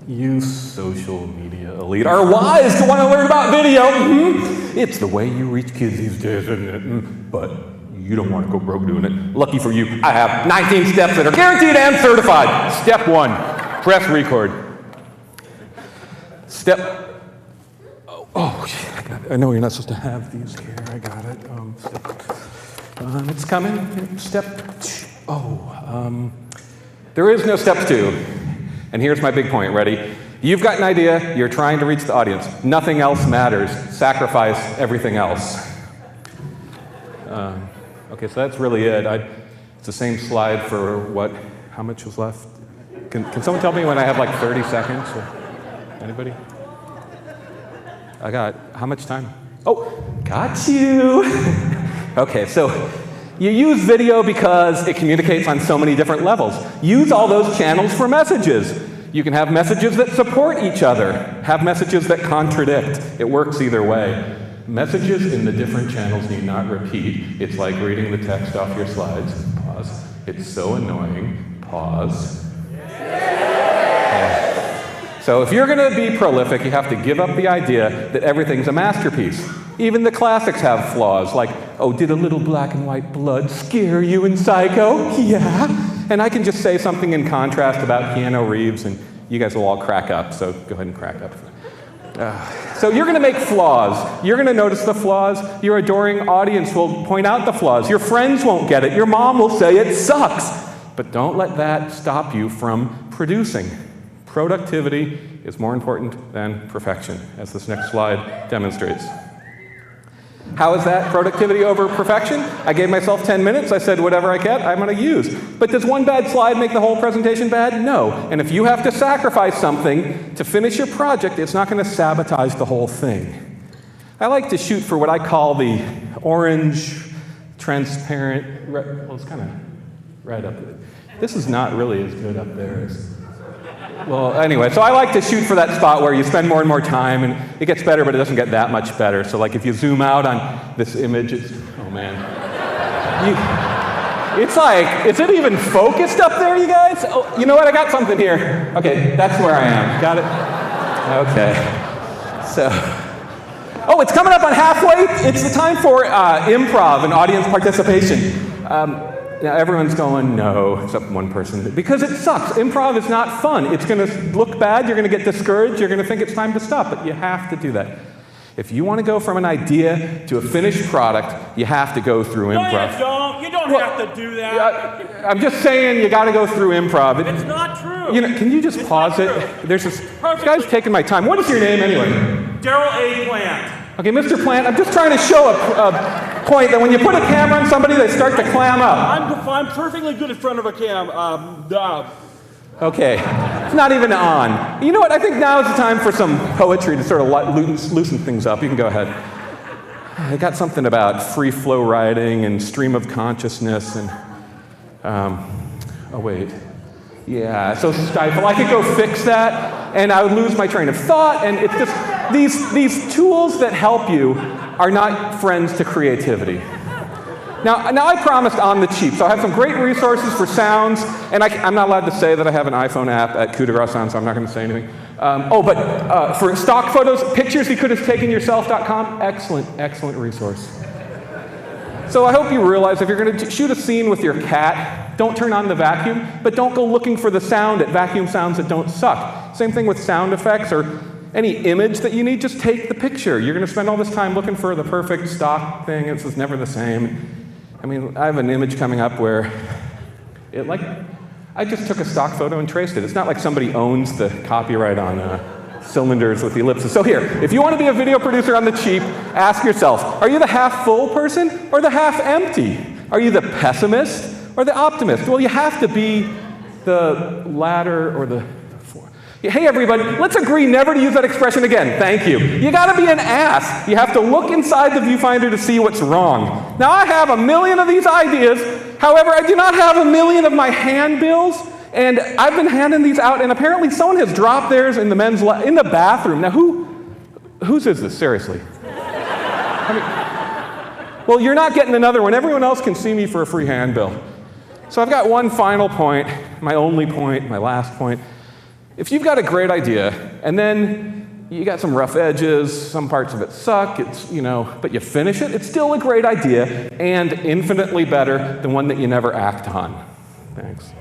You social media elite are wise to want to learn about video. It's the way you reach kids these days, isn't it? But you don't want to go broke doing it. Lucky for you, I have 19 steps that are guaranteed and certified. Step 1, press record. I know you're not supposed to have these here. I got it. It's coming. Step 2. There is no step 2. And here's my big point. Ready? You've got an idea. You're trying to reach the audience. Nothing else matters. Sacrifice everything else. Okay, so that's really it. It's the same slide for what? How much was left? Can someone tell me when I have like 30 seconds? Anybody? I got, how much time? Oh, got you. Okay, so you use video because it communicates on so many different levels. Use all those channels for messages. You can have messages that support each other, have messages that contradict. It works either way. Messages in the different channels need not repeat. It's like reading the text off your slides. Pause. It's so annoying. Pause. So if you're going to be prolific, you have to give up the idea that everything's a masterpiece. Even the classics have flaws, like, oh, did a little black and white blood scare you in Psycho? Yeah. And I can just say something in contrast about Keanu Reeves, and you guys will all crack up, so go ahead and crack up. So you're going to make flaws. You're going to notice the flaws. Your adoring audience will point out the flaws. Your friends won't get it. Your mom will say it sucks. But don't let that stop you from producing. Productivity is more important than perfection, as this next slide demonstrates. How is that productivity over perfection? I gave myself 10 minutes. I said whatever I get, I'm going to use. But does one bad slide make the whole presentation bad? No. And if you have to sacrifice something to finish your project, it's not going to sabotage the whole thing. I like to shoot for what I call the orange, transparent, well, it's kind of right up there. This is not really as good up there as... Well, anyway, so I like to shoot for that spot where you spend more and more time, and it gets better, but it doesn't get that much better. So, like, if you zoom out on this image, it's, oh, man. It's like, is it even focused up there, you guys? Oh, you know what? I got something here. Okay, that's where I am. Got it? Okay. So, oh, it's coming up on halfway. It's the time for improv and audience participation. Now, everyone's going, no, except one person, because it sucks. Improv is not fun. It's going to look bad. You're going to get discouraged. You're going to think it's time to stop, but you have to do that. If you want to go from an idea to a finished product, you have to go through improv. No, you don't have to do that. I'm just saying you got to go through improv. It's not true. You know, can you just pause it? There's this guy's taking my time. What is your name anyway? Daryl A. Plant. Okay, Mr. Plant, I'm just trying to show a point that when you put a camera on somebody, they start to clam up. I'm perfectly good in front of a cam. Okay, it's not even on. You know what? I think now is the time for some poetry to sort of loosen things up. You can go ahead. I got something about free flow writing and stream of consciousness and, oh wait. Yeah, so stifle. I could go fix that, and I would lose my train of thought, and it's just, these tools that help you are not friends to creativity. Now I promised on the cheap, so I have some great resources for sounds, and I'm not allowed to say that I have an iPhone app at Coup de Grace Sound, so I'm not going to say anything. But for stock photos, pictures you could have taken yourself.com, excellent resource. So I hope you realize if you're going to shoot a scene with your cat, don't turn on the vacuum, but don't go looking for the sound at vacuum sounds that don't suck. Same thing with sound effects or any image that you need, just take the picture. You're going to spend all this time looking for the perfect stock thing. It's just never the same. I mean, I have an image coming up where I just took a stock photo and traced it. It's not like somebody owns the copyright on cylinders with the ellipses. So here, if you want to be a video producer on the cheap, ask yourself, are you the half full person or the half empty? Are you the pessimist or the optimist? Well, you have to be the latter or the former. Hey everybody, let's agree never to use that expression again. Thank you. You got to be an ass. You have to look inside the viewfinder to see what's wrong. Now I have 1 million of these ideas. However, I do not have 1 million of my handbills. And I've been handing these out, and apparently someone has dropped theirs in the in the bathroom. Now, whose is this, seriously? Well, you're not getting another one. Everyone else can see me for a free handbill. So I've got one final point, my only point, my last point. If you've got a great idea, and then you got some rough edges, some parts of it suck, but you finish it, it's still a great idea, and infinitely better than one that you never act on. Thanks.